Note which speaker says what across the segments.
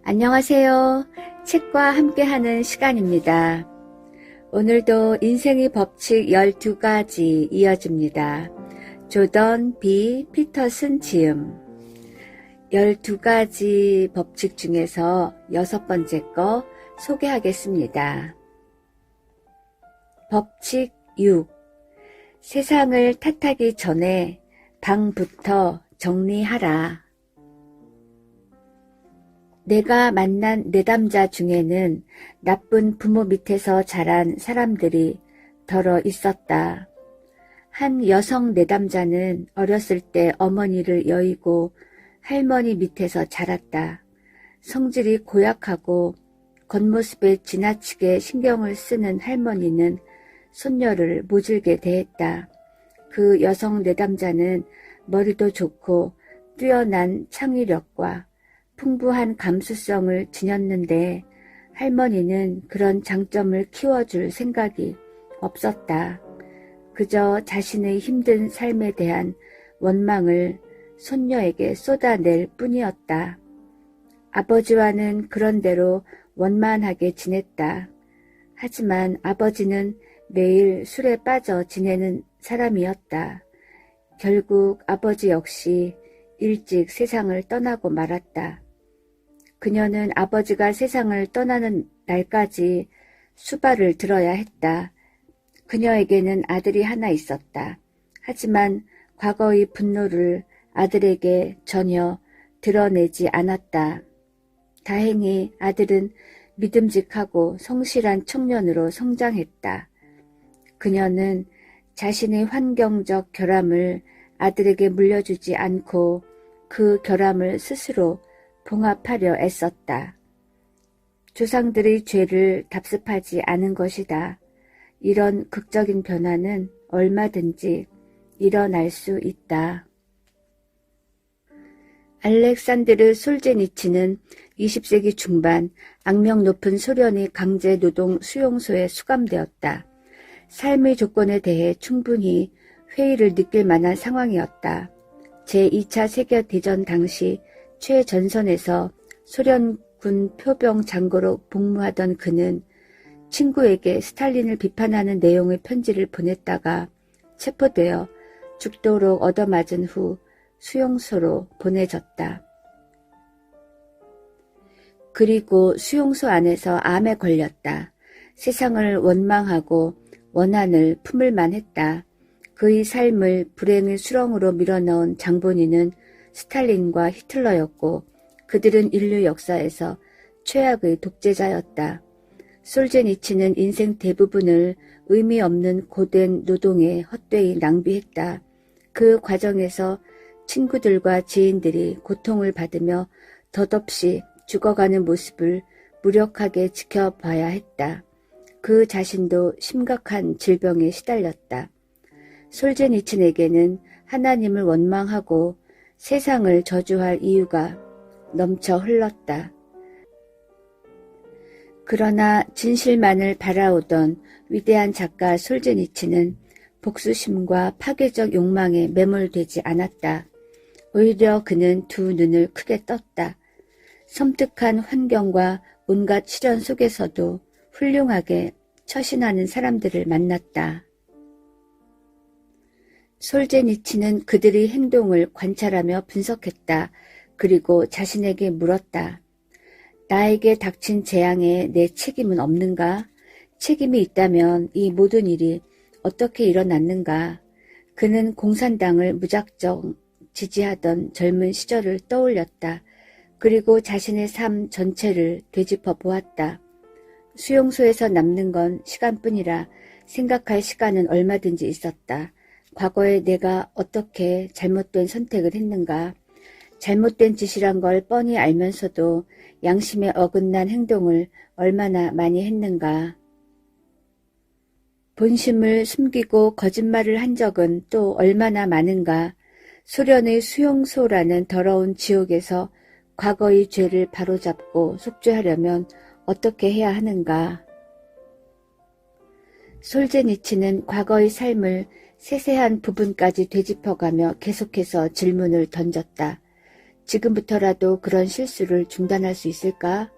Speaker 1: 안녕하세요. 책과 함께하는 시간입니다. 오늘도 인생의 법칙 12가지 이어집니다. 조던 B. 피터슨 지음. 12가지 법칙 중에서 6번째 거 소개하겠습니다. 법칙 6. 세상을 탓하기 전에 방부터 정리하라. 내가 만난 내담자 중에는 나쁜 부모 밑에서 자란 사람들이 더러 있었다. 한 여성 내담자는 어렸을 때 어머니를 여의고 할머니 밑에서 자랐다. 성질이 고약하고 겉모습에 지나치게 신경을 쓰는 할머니는 손녀를 모질게 대했다. 그 여성 내담자는 머리도 좋고 뛰어난 창의력과 풍부한 감수성을 지녔는데 할머니는 그런 장점을 키워줄 생각이 없었다. 그저 자신의 힘든 삶에 대한 원망을 손녀에게 쏟아낼 뿐이었다. 아버지와는 그런대로 원만하게 지냈다. 하지만 아버지는 매일 술에 빠져 지내는 사람이었다. 결국 아버지 역시 일찍 세상을 떠나고 말았다. 그녀는 아버지가 세상을 떠나는 날까지 수발을 들어야 했다. 그녀에게는 아들이 하나 있었다. 하지만 과거의 분노를 아들에게 전혀 드러내지 않았다. 다행히 아들은 믿음직하고 성실한 청년으로 성장했다. 그녀는 자신의 환경적 결함을 아들에게 물려주지 않고 그 결함을 스스로 봉합하려 애썼다. 조상들의 죄를 답습하지 않은 것이다. 이런 극적인 변화는 얼마든지 일어날 수 있다. 알렉산드르 솔제니치는 20세기 중반 악명 높은 소련의 강제노동 수용소에 수감되었다. 삶의 조건에 대해 충분히 회의를 느낄 만한 상황이었다. 제2차 세계대전 당시 최전선에서 소련군 표병 장교로 복무하던 그는 친구에게 스탈린을 비판하는 내용의 편지를 보냈다가 체포되어 죽도록 얻어맞은 후 수용소로 보내졌다. 그리고 수용소 안에서 암에 걸렸다. 세상을 원망하고 원한을 품을만 했다. 그의 삶을 불행의 수렁으로 밀어넣은 장본인은 스탈린과 히틀러였고 그들은 인류 역사에서 최악의 독재자였다. 솔제니치는 인생 대부분을 의미 없는 고된 노동에 헛되이 낭비했다. 그 과정에서 친구들과 지인들이 고통을 받으며 덧없이 죽어가는 모습을 무력하게 지켜봐야 했다. 그 자신도 심각한 질병에 시달렸다. 솔제니친에게는 하나님을 원망하고 세상을 저주할 이유가 넘쳐 흘렀다. 그러나 진실만을 바라오던 위대한 작가 솔제니치는 복수심과 파괴적 욕망에 매몰되지 않았다. 오히려 그는 두 눈을 크게 떴다. 섬뜩한 환경과 온갖 시련 속에서도 훌륭하게 처신하는 사람들을 만났다. 솔제니치는 그들의 행동을 관찰하며 분석했다. 그리고 자신에게 물었다. 나에게 닥친 재앙에 내 책임은 없는가? 책임이 있다면 이 모든 일이 어떻게 일어났는가? 그는 공산당을 무작정 지지하던 젊은 시절을 떠올렸다. 그리고 자신의 삶 전체를 되짚어 보았다. 수용소에서 남는 건 시간뿐이라 생각할 시간은 얼마든지 있었다. 과거에 내가 어떻게 잘못된 선택을 했는가? 잘못된 짓이란 걸 뻔히 알면서도 양심에 어긋난 행동을 얼마나 많이 했는가? 본심을 숨기고 거짓말을 한 적은 또 얼마나 많은가? 소련의 수용소라는 더러운 지옥에서 과거의 죄를 바로잡고 속죄하려면 어떻게 해야 하는가? 솔제니치는 과거의 삶을 세세한 부분까지 되짚어가며 계속해서 질문을 던졌다. 지금부터라도 그런 실수를 중단할 수 있을까?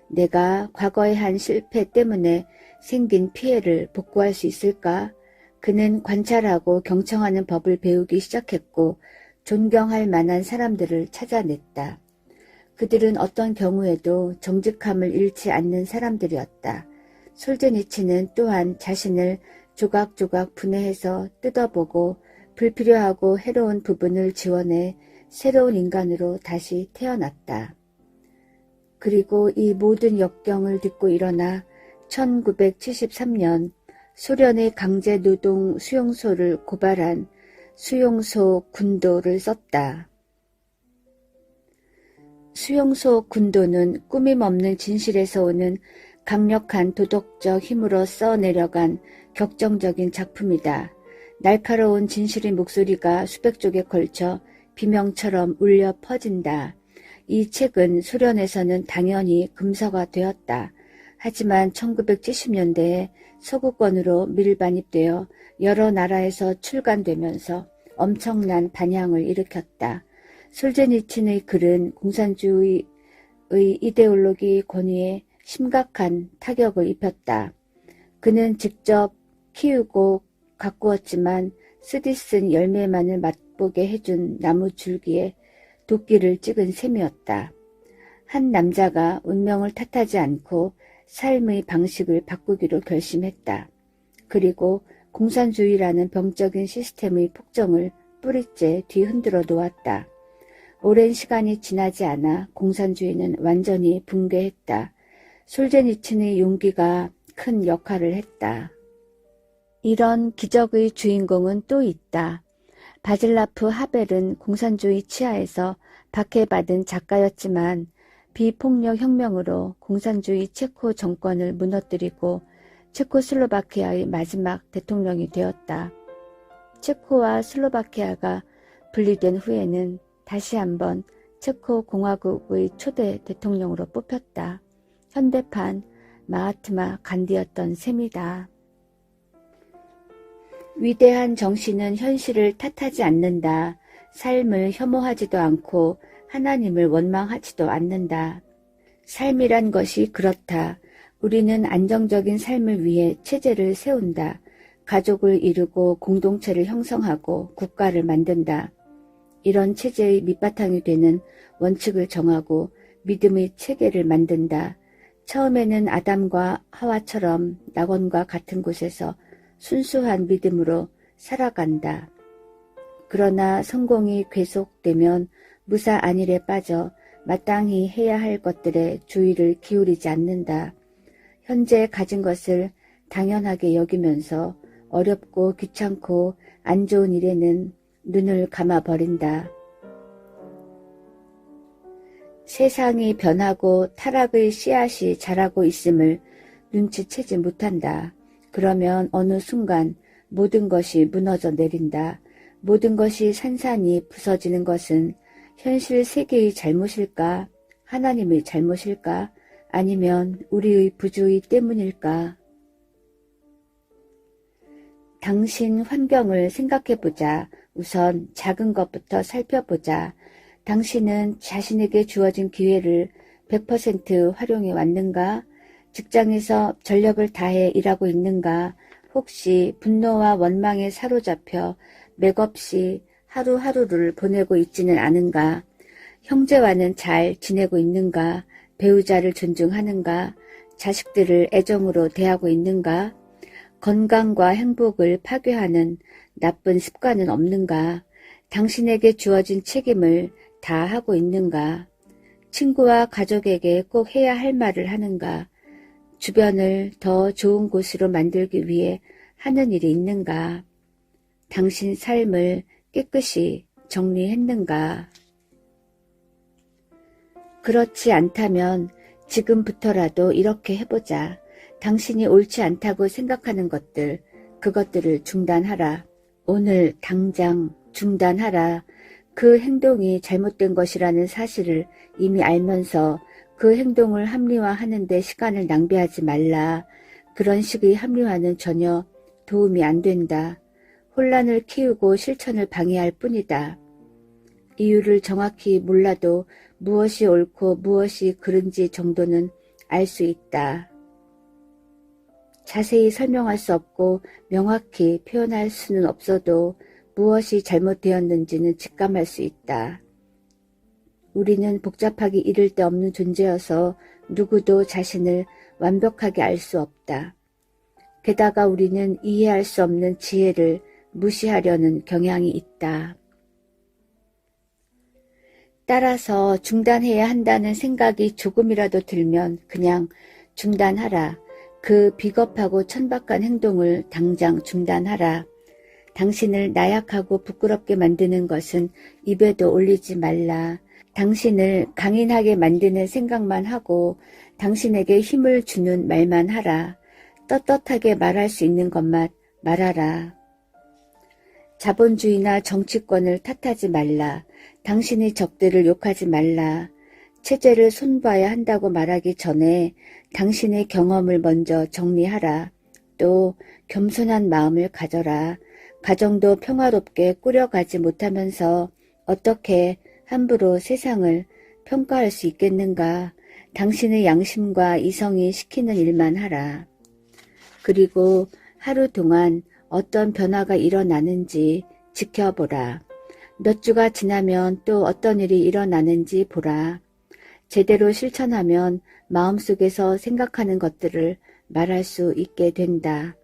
Speaker 1: 내가 과거에 한 실패 때문에 생긴 피해를 복구할 수 있을까? 그는 관찰하고 경청하는 법을 배우기 시작했고 존경할 만한 사람들을 찾아냈다. 그들은 어떤 경우에도 정직함을 잃지 않는 사람들이었다. 솔제니치는 또한 자신을 조각조각 분해해서 뜯어보고 불필요하고 해로운 부분을 지워내 새로운 인간으로 다시 태어났다. 그리고 이 모든 역경을 딛고 일어나 1973년 소련의 강제노동 수용소를 고발한 수용소 군도를 썼다. 수용소 군도는 꾸밈없는 진실에서 오는 강력한 도덕적 힘으로 써내려간 격정적인 작품이다. 날카로운 진실의 목소리가 수백 쪽에 걸쳐 비명처럼 울려 퍼진다. 이 책은 소련에서는 당연히 금서가 되었다. 하지만 1970년대에 서구권으로 밀반입되어 여러 나라에서 출간되면서 엄청난 반향을 일으켰다. 솔제니친의 글은 공산주의의 이데올로기 권위에 심각한 타격을 입혔다. 그는 직접 키우고 가꾸었지만 쓰디쓴 열매만을 맛보게 해준 나무 줄기에 도끼를 찍은 셈이었다. 한 남자가 운명을 탓하지 않고 삶의 방식을 바꾸기로 결심했다. 그리고 공산주의라는 병적인 시스템의 폭정을 뿌리째 뒤흔들어 놓았다. 오랜 시간이 지나지 않아 공산주의는 완전히 붕괴했다. 솔제니친의 용기가 큰 역할을 했다. 이런 기적의 주인공은 또 있다. 바질라프 하벨은 공산주의 치하에서 박해받은 작가였지만 비폭력 혁명으로 공산주의 체코 정권을 무너뜨리고 체코슬로바키아의 마지막 대통령이 되었다. 체코와 슬로바키아가 분리된 후에는 다시 한번 체코 공화국의 초대 대통령으로 뽑혔다. 현대판 마하트마 간디였던 셈이다. 위대한 정신은 현실을 탓하지 않는다. 삶을 혐오하지도 않고 하나님을 원망하지도 않는다. 삶이란 것이 그렇다. 우리는 안정적인 삶을 위해 체제를 세운다. 가족을 이루고 공동체를 형성하고 국가를 만든다. 이런 체제의 밑바탕이 되는 원칙을 정하고 믿음의 체계를 만든다. 처음에는 아담과 하와처럼 낙원과 같은 곳에서 순수한 믿음으로 살아간다. 그러나 성공이 계속되면 무사 안일에 빠져 마땅히 해야 할 것들에 주의를 기울이지 않는다. 현재 가진 것을 당연하게 여기면서 어렵고 귀찮고 안 좋은 일에는 눈을 감아버린다. 세상이 변하고 타락의 씨앗이 자라고 있음을 눈치채지 못한다. 그러면 어느 순간 모든 것이 무너져 내린다. 모든 것이 산산이 부서지는 것은 현실 세계의 잘못일까? 하나님의 잘못일까? 아니면 우리의 부주의 때문일까? 당신 환경을 생각해보자. 우선 작은 것부터 살펴보자. 당신은 자신에게 주어진 기회를 100% 활용해 왔는가? 직장에서 전력을 다해 일하고 있는가? 혹시 분노와 원망에 사로잡혀 맥없이 하루하루를 보내고 있지는 않은가? 형제와는 잘 지내고 있는가? 배우자를 존중하는가? 자식들을 애정으로 대하고 있는가? 건강과 행복을 파괴하는 나쁜 습관은 없는가? 당신에게 주어진 책임을 다 하고 있는가? 친구와 가족에게 꼭 해야 할 말을 하는가? 주변을 더 좋은 곳으로 만들기 위해 하는 일이 있는가? 당신 삶을 깨끗이 정리했는가? 그렇지 않다면 지금부터라도 이렇게 해보자. 당신이 옳지 않다고 생각하는 것들, 그것들을 중단하라. 오늘 당장 중단하라. 그 행동이 잘못된 것이라는 사실을 이미 알면서 그 행동을 합리화하는 데 시간을 낭비하지 말라. 그런 식의 합리화는 전혀 도움이 안 된다. 혼란을 키우고 실천을 방해할 뿐이다. 이유를 정확히 몰라도 무엇이 옳고 무엇이 그른지 정도는 알 수 있다. 자세히 설명할 수 없고 명확히 표현할 수는 없어도 무엇이 잘못되었는지는 직감할 수 있다. 우리는 복잡하기 이를 데 없는 존재여서 누구도 자신을 완벽하게 알 수 없다. 게다가 우리는 이해할 수 없는 지혜를 무시하려는 경향이 있다. 따라서 중단해야 한다는 생각이 조금이라도 들면 그냥 중단하라. 그 비겁하고 천박한 행동을 당장 중단하라. 당신을 나약하고 부끄럽게 만드는 것은 입에도 올리지 말라. 당신을 강인하게 만드는 생각만 하고 당신에게 힘을 주는 말만 하라. 떳떳하게 말할 수 있는 것만 말하라. 자본주의나 정치권을 탓하지 말라. 당신의 적들을 욕하지 말라. 체제를 손봐야 한다고 말하기 전에 당신의 경험을 먼저 정리하라. 또 겸손한 마음을 가져라. 가정도 평화롭게 꾸려가지 못하면서 어떻게 함부로 세상을 평가할 수 있겠는가. 당신의 양심과 이성이 시키는 일만 하라. 그리고 하루 동안 어떤 변화가 일어나는지 지켜보라. 몇 주가 지나면 또 어떤 일이 일어나는지 보라. 제대로 실천하면 마음속에서 생각하는 것들을 말할 수 있게 된다.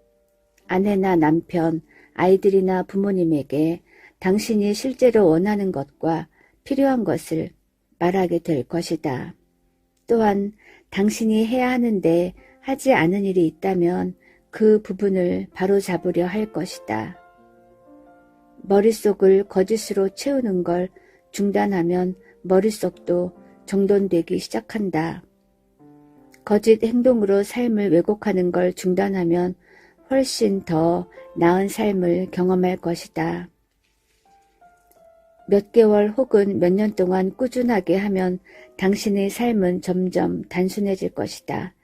Speaker 1: 아내나 남편, 아이들이나 부모님에게 당신이 실제로 원하는 것과 필요한 것을 말하게 될 것이다. 또한 당신이 해야 하는데 하지 않은 일이 있다면 그 부분을 바로잡으려 할 것이다. 머릿속을 거짓으로 채우는 걸 중단하면 머릿속도 정돈되기 시작한다. 거짓 행동으로 삶을 왜곡하는 걸 중단하면 훨씬 더 나은 삶을 경험할 것이다. 몇 개월 혹은 몇 년 동안 꾸준하게 하면 당신의 삶은 점점 단순해질 것이다.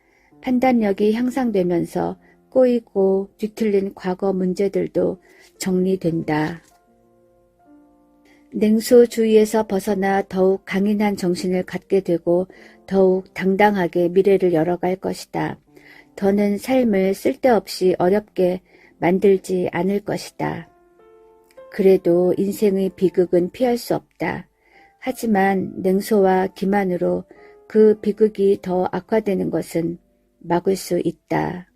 Speaker 1: 판단력이 향상되면서 꼬이고 뒤틀린 과거 문제들도 정리된다. 냉소주의에서 벗어나 더욱 강인한 정신을 갖게 되고 더욱 당당하게 미래를 열어갈 것이다. 더는 삶을 쓸데없이 어렵게 만들지 않을 것이다. 그래도 인생의 비극은 피할 수 없다. 하지만 냉소와 기만으로 그 비극이 더 악화되는 것은 막을 수 있다.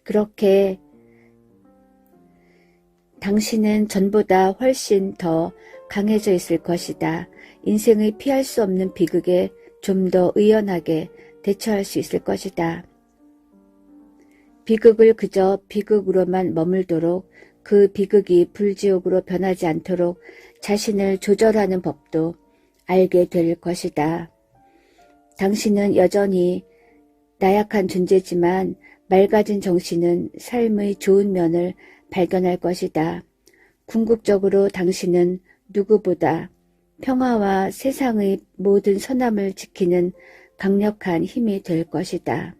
Speaker 1: 그렇게 당신은 전보다 훨씬 더 강해져 있을 것이다. 인생의 피할 수 없는 비극에 좀 더 의연하게 대처할 수 있을 것이다. 비극을 그저 비극으로만 머물도록 그 비극이 불지옥으로 변하지 않도록 자신을 조절하는 법도 알게 될 것이다. 당신은 여전히 나약한 존재지만 맑아진 정신은 삶의 좋은 면을 발견할 것이다. 궁극적으로 당신은 누구보다 평화와 세상의 모든 선함을 지키는 강력한 힘이 될 것이다.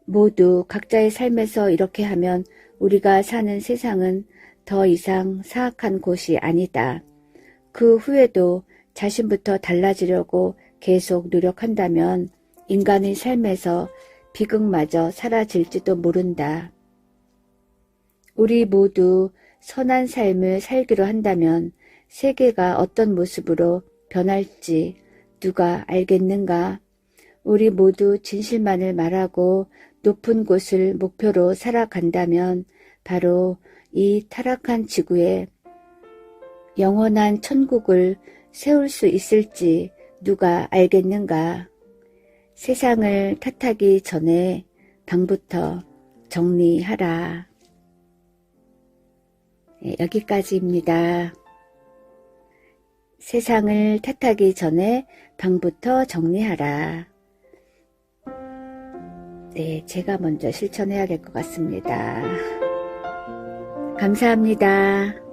Speaker 1: 모두 각자의 삶에서 이렇게 하면 우리가 사는 세상은 더 이상 사악한 곳이 아니다. 그 후에도 자신부터 달라지려고 계속 노력한다면 인간의 삶에서 비극마저 사라질지도 모른다. 우리 모두 선한 삶을 살기로 한다면 세계가 어떤 모습으로 변할지 누가 알겠는가? 우리 모두 진실만을 말하고 높은 곳을 목표로 살아간다면 바로 이 타락한 지구에 영원한 천국을 세울 수 있을지 누가 알겠는가? 세상을 탓하기 전에 방부터 정리하라. 네, 여기까지입니다. 세상을 탓하기 전에 방부터 정리하라. 네, 제가 먼저 실천해야 될 것 같습니다. 감사합니다.